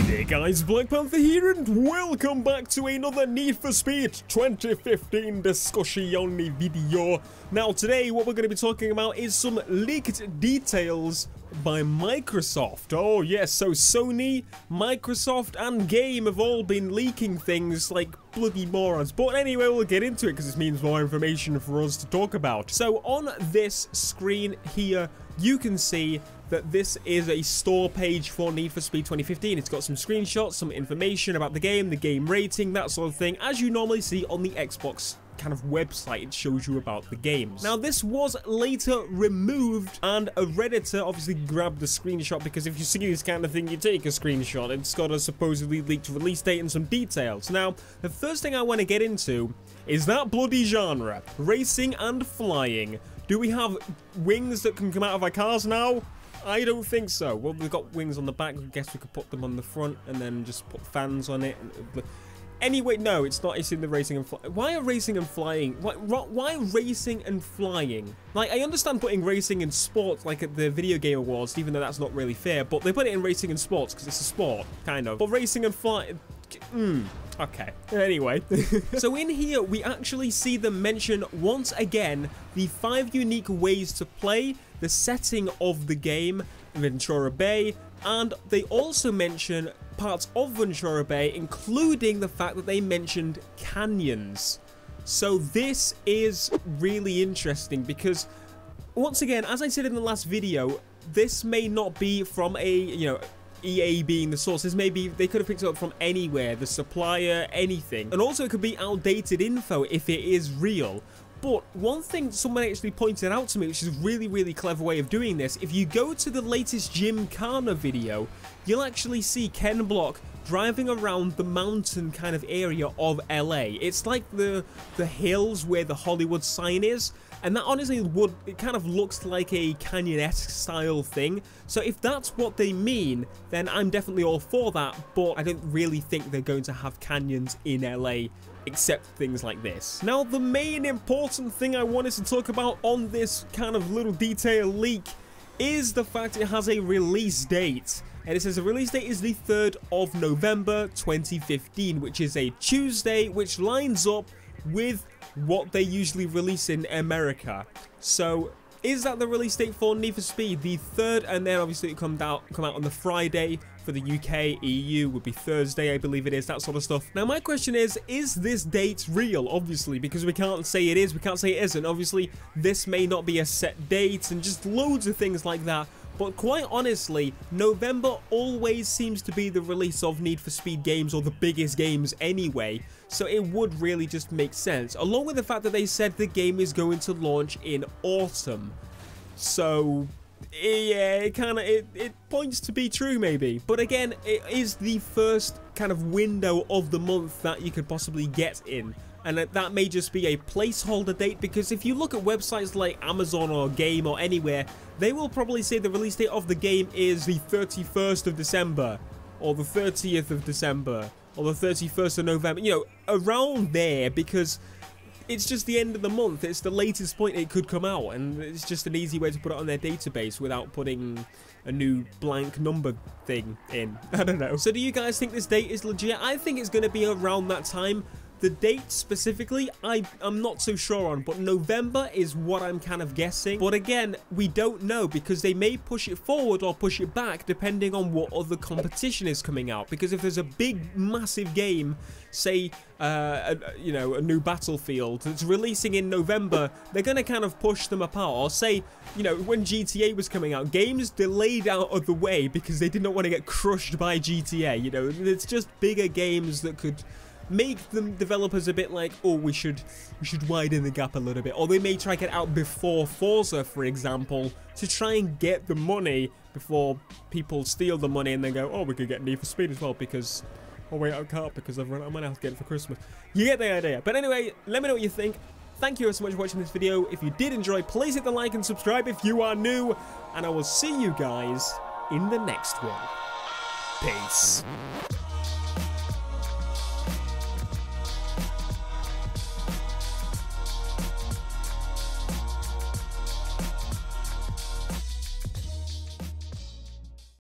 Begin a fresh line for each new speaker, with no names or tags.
Hey there guys, BlackPanthaa here and welcome back to another Need for Speed 2015 discussion video. Now today what we're going to be talking about is some leaked details by Microsoft. Oh yes, so Sony, Microsoft and Game have all been leaking things like bloody morons. But anyway, we'll get into it because this means more information for us to talk about. So on this screen here, you can see that this is a store page for Need for Speed 2015. It's got some screenshots, some information about the game rating, that sort of thing, as you normally see on the Xbox kind of website. It shows you about the games. Now this was later removed and a Redditor obviously grabbed the screenshot, because if you see this kind of thing you take a screenshot. It's got a supposedly leaked release date and some details. Now the first thing I want to get into is that bloody genre, racing and flying. Do we have wings that can come out of our cars now? I don't think so. Well, we've got wings on the back. I guess we could put them on the front and then just put fans on it. Anyway, no, it's not. It's in the racing and flying. Why are racing and flying? Why racing and flying? Like, I understand putting racing in sports, like at the Video Game Awards, even though that's not really fair. But they put it in racing and sports because it's a sport, kind of. But racing and flying... Okay. Anyway. So in here, we actually see them mention once again the 5 unique ways to play, the setting of the game, Ventura Bay, and they also mention parts of Ventura Bay, including the fact that they mentioned canyons. So this is really interesting because, once again, as I said in the last video, this may not be from a, you know, EA being the source. This maybe they could have picked it up from anywhere, the supplier, anything. And also it could be outdated info if it is real. But one thing someone actually pointed out to me, which is a really clever way of doing this, if you go to the latest Gymkhana video, you'll actually see Ken Block driving around the mountain kind of area of LA. It's like the hills where the Hollywood sign is. And that honestly it kind of looks like a canyon-esque style thing. So if that's what they mean, then I'm definitely all for that. But I don't really think they're going to have canyons in LA, except things like this. Now, the main important thing I wanted to talk about on this kind of little detail leak is the fact it has a release date. And it says the release date is the 3rd of November 2015, which is a Tuesday, which lines up with what they usually release in America. So is that the release date for Need for Speed, the 3rd, and then obviously it come out on the Friday. For the UK, EU would be Thursday, I believe it is, that sort of stuff. Now my question is this date real? Obviously, because we can't say it is, we can't say it isn't. Obviously this may not be a set date and just loads of things like that. But quite honestly, November always seems to be the release of Need for Speed games, or the biggest games anyway. So it would really just make sense, along with the fact that they said the game is going to launch in autumn. So yeah, it points to be true maybe. But again, it is the first kind of window of the month that you could possibly get in. And that may just be a placeholder date, because if you look at websites like Amazon or Game or anywhere, they will probably say the release date of the game is the 31st of December, or the 30th of December, or the 31st of November, you know, around there, because it's just the end of the month. It's the latest point it could come out, and it's just an easy way to put it on their database without putting a new blank number thing in. I don't know. So do you guys think this date is legit? I think it's going to be around that time. The date specifically, I'm not so sure on, but November is what I'm kind of guessing. But again, we don't know, because they may push it forward or push it back depending on what other competition is coming out. Because if there's a big, massive game, say, you know, a new Battlefield that's releasing in November, they're going to kind of push them apart. Or say, you know, when GTA was coming out, games delayed out of the way because they did not want to get crushed by GTA. You know, it's just bigger games that could make the developers a bit like, oh, we should widen the gap a little bit. Or they may try to get out before Forza, for example, to try and get the money before people steal the money and then go, oh, we could get Need for Speed as well because, oh wait, I can't because I've run out of money, I'll get it for Christmas. You get the idea. But anyway, let me know what you think. Thank you so much for watching this video. If you did enjoy, please hit the like and subscribe if you are new, and I will see you guys in the next one. Peace.